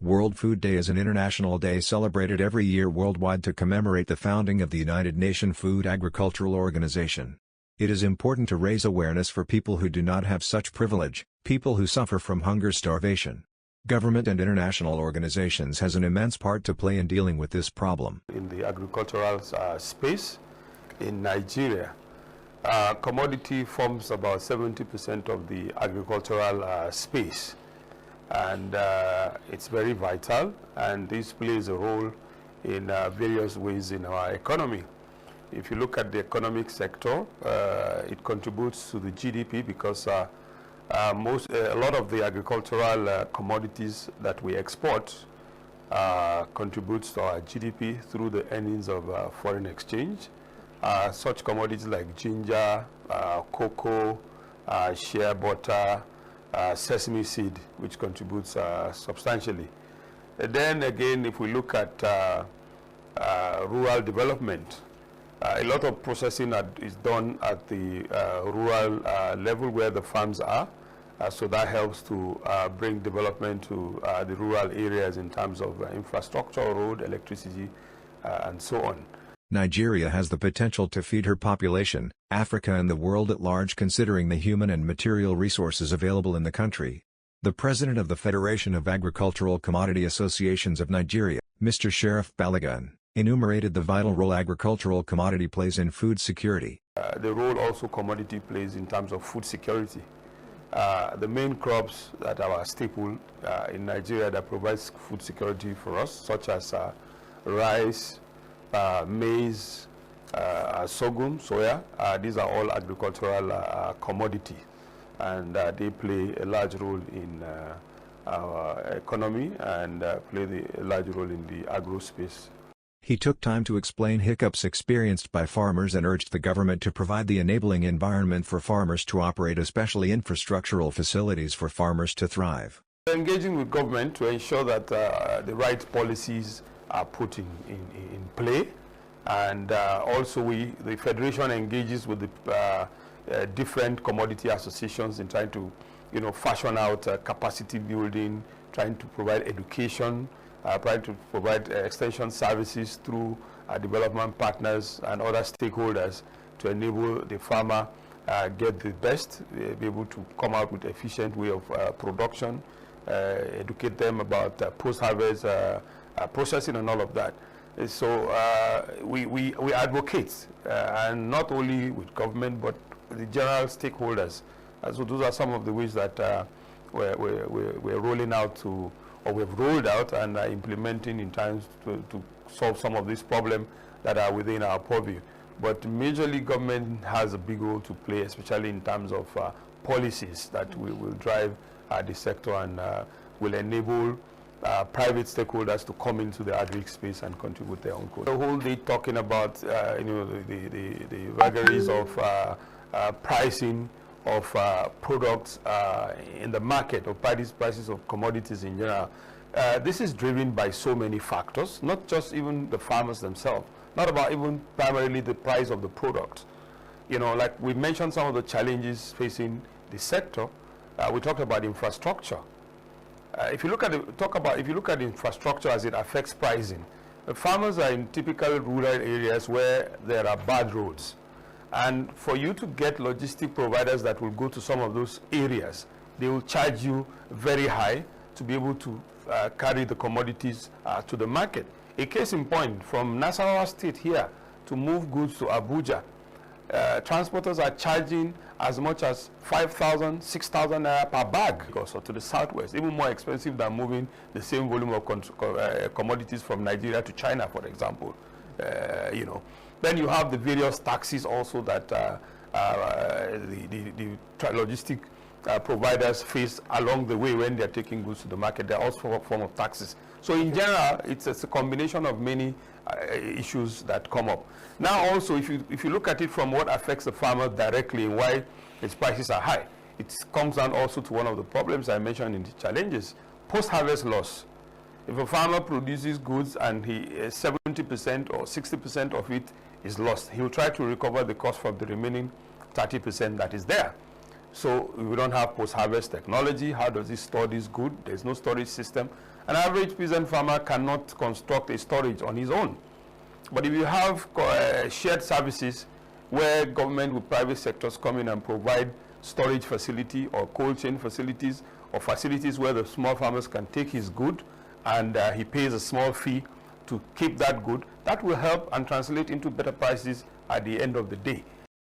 World Food Day is an international day celebrated every year worldwide to commemorate the founding of the United Nations Food Agricultural Organization. It is important to raise awareness for people who do not have such privilege, people who suffer from hunger starvation. Government and international organizations has an immense part to play in dealing with this problem. In the agricultural space in Nigeria, commodity forms about 70% of the agricultural space. And it's very vital, and this plays a role in various ways in our economy. If you look at the economic sector, it contributes to the GDP because a lot of the agricultural commodities that we export contributes to our GDP through the earnings of foreign exchange. Such commodities like ginger, cocoa, shea butter, sesame seed, which contributes substantially. And then again, if we look at rural development, a lot of processing is done at the rural level where the farms are, so that helps to bring development to the rural areas in terms of infrastructure, road, electricity, and so on. Nigeria has the potential to feed her population, Africa and the world at large considering the human and material resources available in the country. The president of the Federation of Agricultural Commodity Associations of Nigeria, Mr. Sheriff Balogun, enumerated the vital role agricultural commodity plays in food security. The role also commodity plays in terms of food security. The main crops that are staple in Nigeria that provides food security for us, such as rice, maize, sorghum, soya, these are all agricultural commodity, and they play a large role in our economy and play a large role in the agro space. He took time to explain hiccups experienced by farmers and urged the government to provide the enabling environment for farmers to operate, especially infrastructural facilities for farmers to thrive. We're engaging with government to ensure that the right policies are put in play, and also the Federation engages with the different commodity associations in trying to fashion out capacity building, trying to provide education, trying to provide extension services through development partners and other stakeholders to enable the farmer get the best, be able to come out with efficient way of production, educate them about post-harvest processing and all of that. So we advocate, and not only with government but the general stakeholders. So those are some of the ways that we're rolling out to, or we've rolled out and are implementing in times to solve some of these problems that are within our purview. But majorly government has a big role to play, especially in terms of policies that will drive the sector and will enable private stakeholders to come into the agri space and contribute their own code. The whole day talking about the vagaries of pricing of products in the market, or prices of commodities in general. This is driven by so many factors, not just even the farmers themselves, not about even primarily the price of the product. Like we mentioned some of the challenges facing the sector. We talked about infrastructure. If you look at infrastructure as it affects pricing, the farmers are in typical rural areas where there are bad roads. And for you to get logistic providers that will go to some of those areas, they will charge you very high to be able to carry the commodities to the market. A case in point, from Nasarawa State here to move goods to Abuja, transporters are charging as much as 5,000, 6,000 naira per bag, also to the southwest, even more expensive than moving the same volume of commodities from Nigeria to China, for example. Then you have the various taxes also that the logistic providers face along the way when they're taking goods to the market. There are also a form of taxes. So in general, it's a combination of many issues that come up. Now also, if you look at it from what affects the farmer directly and why its prices are high, it comes down also to one of the problems I mentioned in the challenges, post-harvest loss. If a farmer produces goods and 70% or 60% of it is lost, he'll try to recover the cost from the remaining 30% that is there. So we don't have post-harvest technology. How does he store this good? There's no storage system. An average peasant farmer cannot construct a storage on his own. But if you have shared services where government with private sectors come in and provide storage facility or cold chain facilities or facilities where the small farmers can take his good and he pays a small fee to keep that good, that will help and translate into better prices at the end of the day.